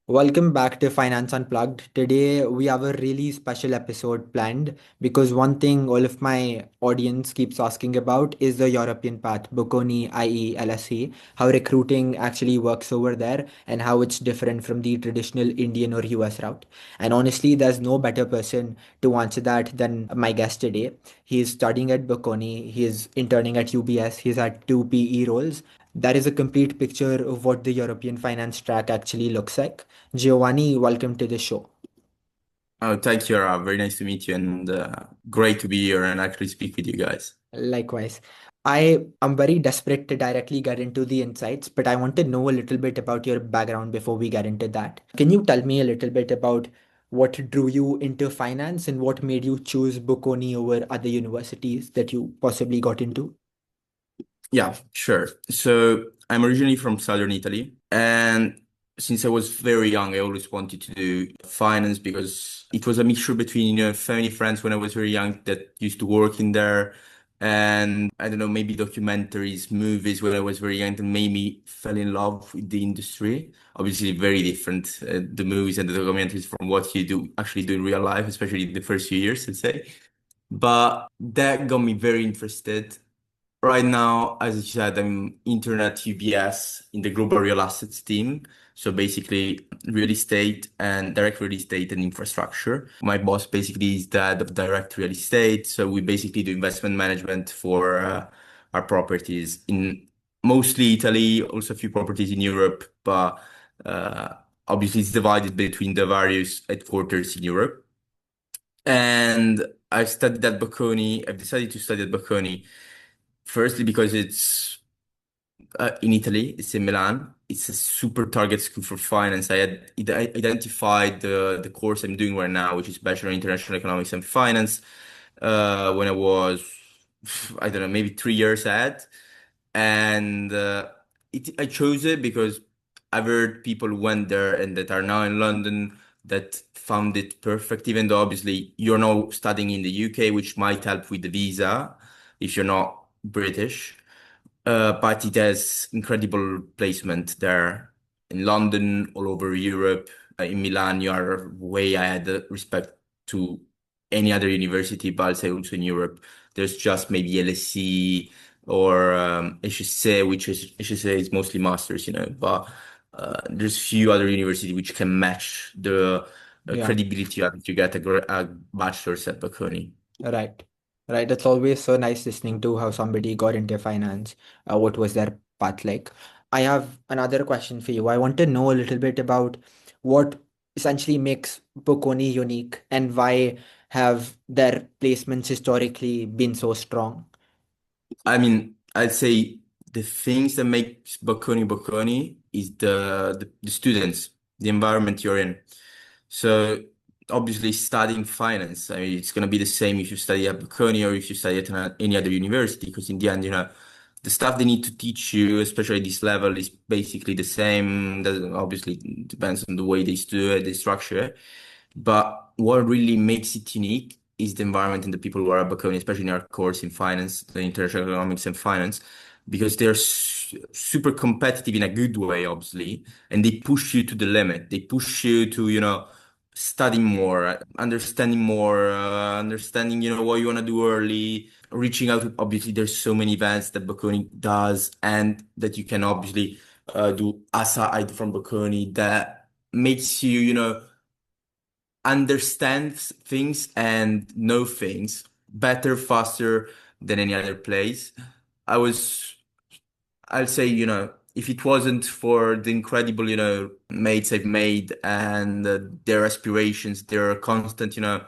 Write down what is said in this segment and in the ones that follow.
Welcome back to Finance Unplugged. Today we have a really special episode planned because one thing all of my audience keeps asking about is the European path, Bocconi, IE, LSE, how recruiting actually works over there and how it's different from the traditional Indian or US route. And honestly, there's no better person to answer that than my guest today. He is studying at Bocconi, he is interning at UBS, he's had two PE roles. That is a complete picture of what the European finance track actually looks like. Giovanni, welcome to the show. Oh, thank you. Very nice to meet you and great to be here and actually speak with you guys. Likewise. I am very desperate to directly get into the insights, but I want to know a little bit about your background before we get into that. Can you tell me a little bit about what drew you into finance and what made you choose Bocconi over other universities that you possibly got into? Yeah, sure. So I'm originally from Southern Italy, and since I was very young, I always wanted to do finance because it was a mixture between, family friends when I was very young that used to work in there, and I don't know, maybe documentaries, movies when I was very young that made me fell in love with the industry. Obviously, very different, the movies and the documentaries from what you do actually do in real life, especially the first few years, I'd say. But that got me very interested. Right now, as you said, I'm intern at UBS in the global real assets team. So basically, real estate and direct real estate and infrastructure. My boss basically is the head of direct real estate. So we basically do investment management for our properties in mostly Italy, also a few properties in Europe, but uh, obviously it's divided between the various headquarters in Europe. And I studied at Bocconi. I've decided to study at Bocconi. Firstly, because it's in Italy, it's in Milan. It's a super target school for finance. I had identified the course I'm doing right now, which is Bachelor in International Economics and Finance, when I was, I don't know, maybe 3 years ahead. And I chose it because I've heard people who went there and that are now in London that found it perfect, even though obviously you're now studying in the UK, which might help with the visa if you're not British. But it has incredible placement there in London, all over Europe. In Milan, you are way ahead respect to any other university, but I'll say also in Europe. There's just maybe LSE or HSA, which is HSA is mostly masters, but there's few other universities which can match the Yeah. credibility you get a bachelor's at Bocconi. Right. Right. It's always so nice listening to how somebody got into finance, what was their path like. I have another question for you. I want to know a little bit about what essentially makes Bocconi unique and why have their placements historically been so strong. I mean, I'd say the things that makes Bocconi Bocconi is the students, the environment you're in. So obviously studying finance, I mean, it's going to be the same if you study at Bocconi or if you study at any other university, because in the end, the stuff they need to teach you, especially at this level, is basically the same. That obviously depends on the way they do it, they structure it. But what really makes it unique is the environment and the people who are at Bocconi, especially in our course in finance, the international economics and finance, because they're super competitive in a good way, obviously, and they push you to the limit. They push you to, study more, understanding more, understanding, what you want to do early, reaching out. Obviously, there's so many events that Bocconi does and that you can obviously do aside from Bocconi that makes you, understand things and know things better, faster than any other place. I was, I'll say, if it wasn't for the incredible, mates I've made and their aspirations, their constant, I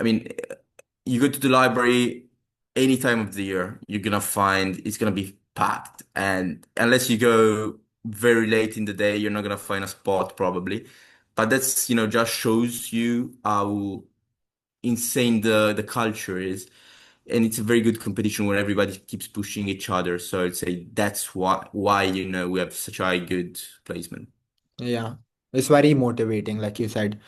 mean, you go to the library any time of the year, you're gonna find it's gonna be packed. And unless you go very late in the day, you're not gonna find a spot probably. But that's, just shows you how insane the culture is. And it's a very good competition where everybody keeps pushing each other. So I'd say that's why, we have such a good placement. Yeah, it's very motivating, like you said.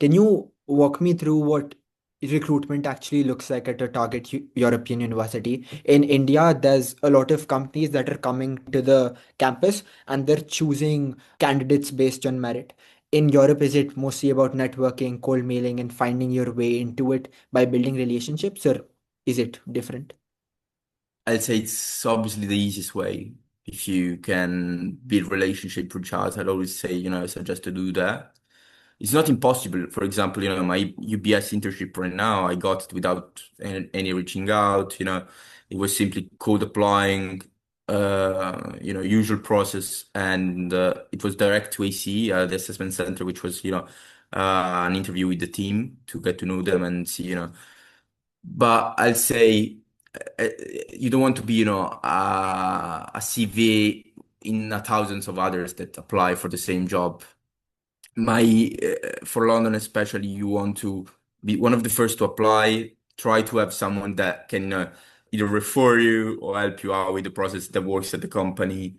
Can you walk me through what recruitment actually looks like at a target European university? In India, there's a lot of companies that are coming to the campus and they're choosing candidates based on merit. in Europe, is it mostly about networking, cold mailing, and finding your way into it by building relationships, or is it different? I'd say it's obviously the easiest way. If you can build relationship through chat, I'd always say, suggest to do that. It's not impossible. For example, my UBS internship right now, I got it without any reaching out, it was simply code applying, usual process. And it was direct to AC, the assessment center, which was, an interview with the team to get to know them and see, but I'll say uh, you don't want to be, a CV in thousands of others that apply for the same job. For London especially, you want to be one of the first to apply. Try to have someone that can either refer you or help you out with the process that works at the company.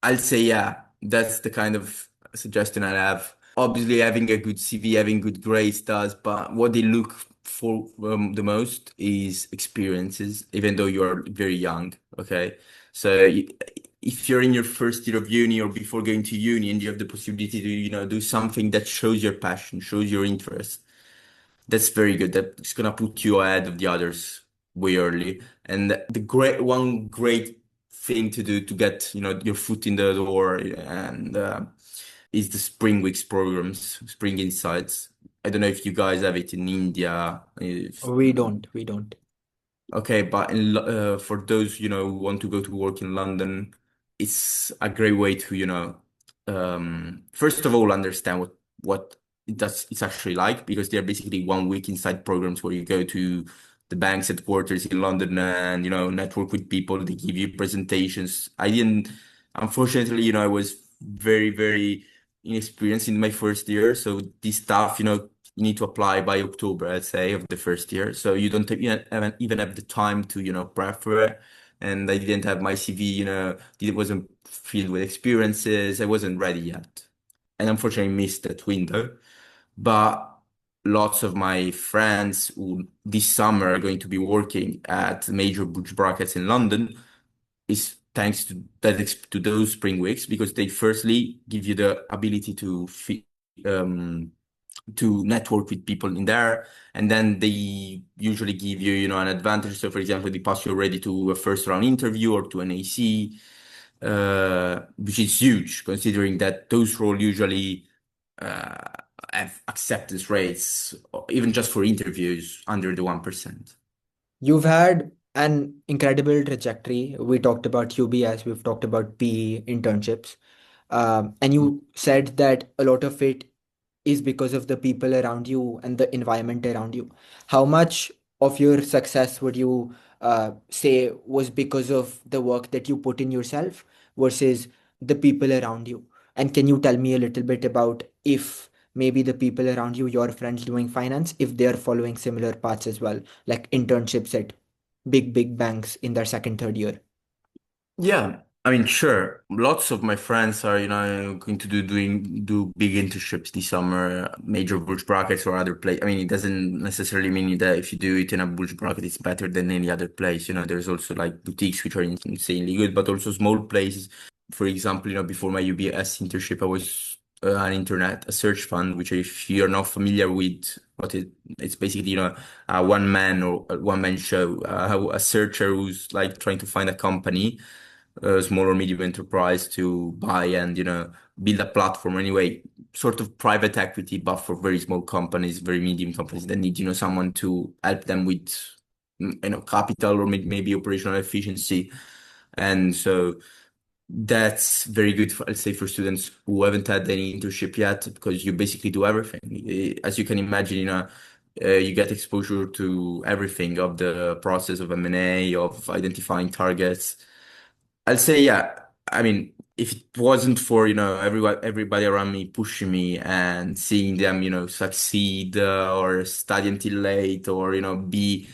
I'll say, yeah, that's the kind of suggestion I have. Obviously, having a good CV, having good grades does, but what they look for the most is experiences, even though you're very young. Okay. So if you're in your first year of uni or before going to uni and you have the possibility to, do something that shows your passion, shows your interest, that's very good. That's gonna put you ahead of the others way early. And one great thing to do to get, your foot in the door and is the Spring Weeks programs, Spring Insights. I don't know if you guys have it in India. If, We don't. We don't. Okay, but for those, who want to go to work in London, it's a great way to, first of all, understand what it's actually like, because they're basically 1 week inside programs where you go to the bank's headquarters in London and, network with people. They give you presentations. Unfortunately, I was very, very inexperienced in my first year. So this stuff, you need to apply by October, I'd say, of the first year. So you don't even have the time to, prep for it. And I didn't have my CV, it wasn't filled with experiences. I wasn't ready yet. And unfortunately missed that window. But lots of my friends who this summer are going to be working at major bulge brackets in London is thanks to to those spring weeks, because they firstly give you the ability um, to network with people in there, and then they usually give you, an advantage. So, for example, they pass you already to a first round interview or to an AC, which is huge considering that those roles usually uh, have acceptance rates, even just for interviews, under the 1%. You've had an incredible trajectory. We talked about UBS, we've talked about PE internships, and you said that a lot of it is because of the people around you and the environment around you. How much of your success would you say was because of the work that you put in yourself versus the people around you? And can you tell me a little bit about if maybe the people around you, your friends doing finance, if they're following similar paths as well, like internships at big banks in their second, third year? Yeah, I mean, sure. Lots of my friends are, going to do big internships this summer, major bulge brackets or other place. I mean, it doesn't necessarily mean that if you do it in a bulge bracket, it's better than any other place. There's also like boutiques which are insanely good, but also small places. For example, before my UBS internship, I was an internet a search fund, which if you're not familiar with it's basically, a one man or a one man show, a searcher who's like trying to find a company, a small or medium enterprise to buy and, build a platform anyway, sort of private equity, but for very small companies, very medium companies that need, someone to help them with, capital or maybe operational efficiency. And so that's very good for, let's say, for students who haven't had any internship yet, because you basically do everything. As you can imagine, you get exposure to everything of the process of M&A, of identifying targets. I'll say, yeah. I mean, if it wasn't for, everybody around me pushing me and seeing them, succeed or study until late or, be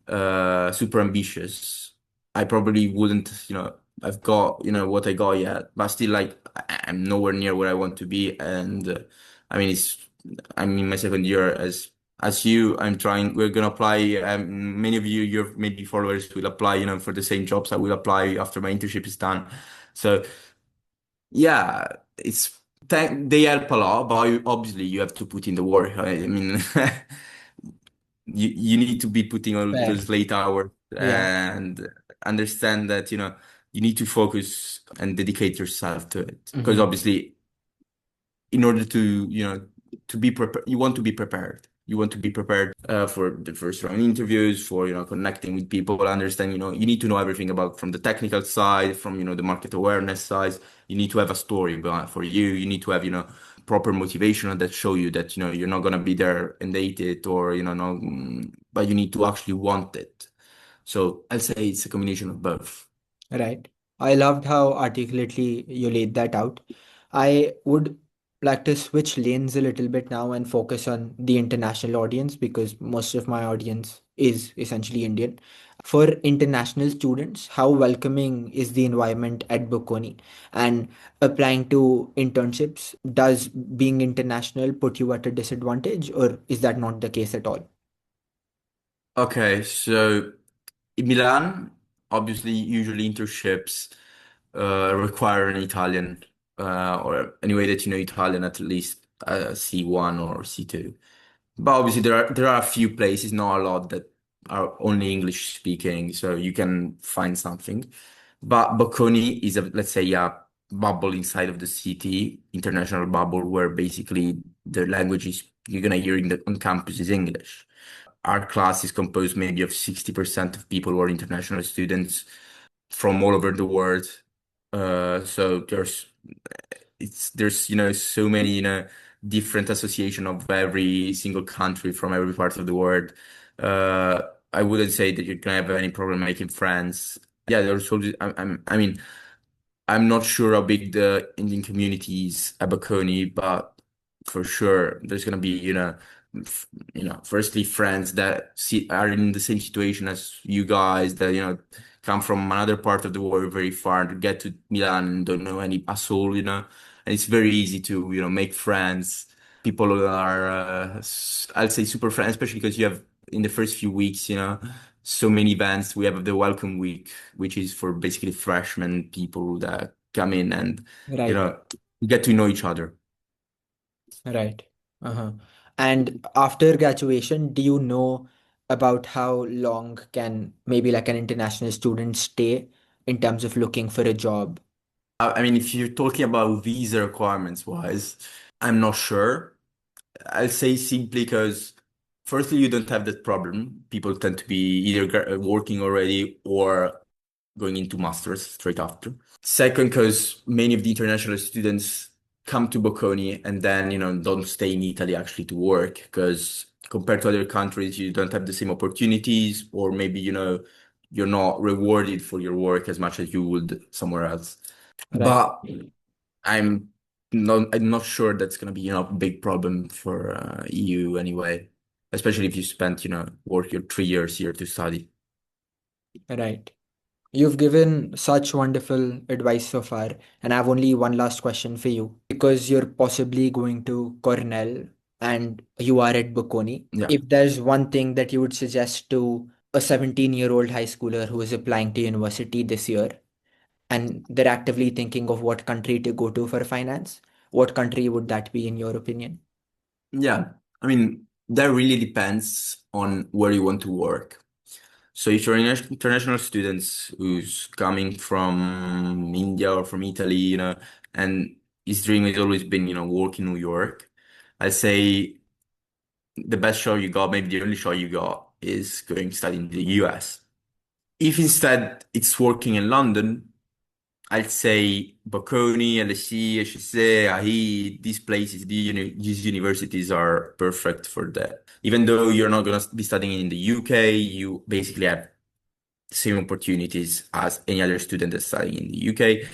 super ambitious, I probably wouldn't, I've got, what I got yet, but still, like, I'm nowhere near where I want to be. And I mean, I'm in my second year as you. I'm trying. We're gonna apply. Many of you, your maybe followers, will apply. For the same jobs I will apply after my internship is done. So yeah, it's They help a lot, but obviously you have to put in the work. I mean, you need to be putting all those Fair. late hours Yeah. and understand that, you need to focus and dedicate yourself to it. Because Hmm. obviously, in order to, to be prepared, you want to be prepared. You want to be prepared for the first round interviews, for, connecting with people, understand, you need to know everything about from the technical side, from, the market awareness side. You need to have a story for you. You need to have, proper motivation that show you that, you're not going to be there and date it or, no, but you need to actually want it. So I'll say it's a combination of both. Right. I loved how articulately you laid that out. I would like to switch lanes a little bit now and focus on the international audience because most of my audience is essentially Indian. For international students, how welcoming is the environment at Bocconi? And applying to internships, does being international put you at a disadvantage, or is that not the case at all? Okay, so in Milan, obviously, usually internships require an Italian, or anyway that you know Italian at least C1 or C2. But obviously, there are a few places, not a lot, that are only English speaking, so you can find something. But Bocconi is let's say, a bubble inside of the city, international bubble, where basically the language you're gonna hear on campus is English. Our class is composed maybe of 60% of people who are international students from all over the world. So there's so many different association of every single country from every part of the world. Uh, I wouldn't say that you're gonna have any problem making friends. Yeah, there's always, I mean, I'm not sure how big the Indian community is at Bocconi, but for sure there's gonna be, firstly friends that are in the same situation as you guys that, come from another part of the world very far to get to Milan and don't know any soul, and it's very easy to, make friends. People who are, I'll say super friends, especially because you have in the first few weeks, so many events. We have the welcome week, which is for basically freshmen people that come in and you Right. know get to know each other. Right. Uh-huh. And after graduation, do you know about how long can maybe like an international student stay in terms of looking for a job? I mean, if you're talking about visa requirements wise, I'm not sure. I'll say simply because firstly, you don't have that problem. People tend to be either working already or going into masters straight after. Second, because many of the international students come to Bocconi and then, don't stay in Italy actually to work because compared to other countries, you don't have the same opportunities, or maybe, you're not rewarded for your work as much as you would somewhere else. Right. But I'm not sure that's gonna be, a big problem for EU anyway, especially if you spent, work your 3 years here to study. Right. You've given such wonderful advice so far, and I have only one last question for you. Because you're possibly going to Cornell and you are at Bocconi, Yeah. if there's one thing that you would suggest to a 17-year-old high schooler who is applying to university this year, and they're actively thinking of what country to go to for finance, what country would that be in your opinion? Yeah. I mean, that really depends on where you want to work. So if you're an international students who's coming from India or from Italy, and his dream has always been, work in New York, I say the best shot you got, maybe the only shot you got, is going to study in the US. If instead it's working in London, I'd say Bocconi, LSE, HSE, AHI, these places, these universities are perfect for that. Even though you're not going to be studying in the UK, you basically have the same opportunities as any other student that's studying in the UK.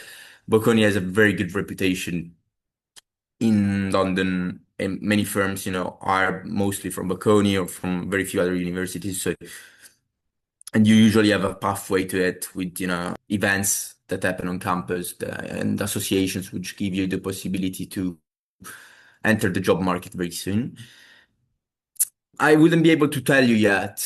Bocconi has a very good reputation in London, and many firms, are mostly from Bocconi or from very few other universities. So, and you usually have a pathway to it with, events that happen on campus and associations which give you the possibility to enter the job market very soon. I wouldn't be able to tell you yet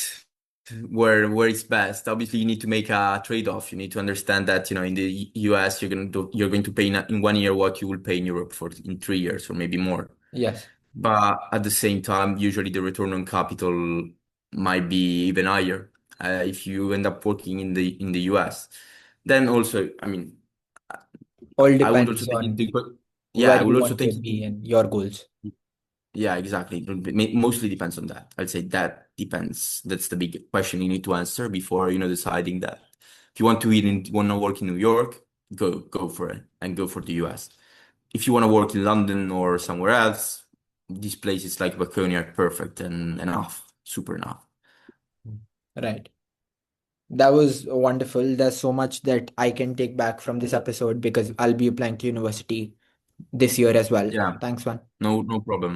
where it's best. Obviously, you need to make a trade-off. You need to understand that, in the US, you're going to pay in 1 year what you will pay in Europe for in 3 years or maybe more. Yes. But at the same time, usually the return on capital might be even higher if you end up working in the US. Then also, I mean, All I would also depends take on yeah, where I you would also want to take be and your goals. yeah, exactly. Mostly depends on that. I'd say that depends. That's the big question you need to answer before, deciding that. If you want to work in New York, go for it and go for the US. If you want to work in London or somewhere else, these places like Bocconi are perfect and enough, super enough. Right. That was wonderful. There's so much that I can take back from this episode because I'll be applying to university this year as well. Yeah, Thanks, man. no problem.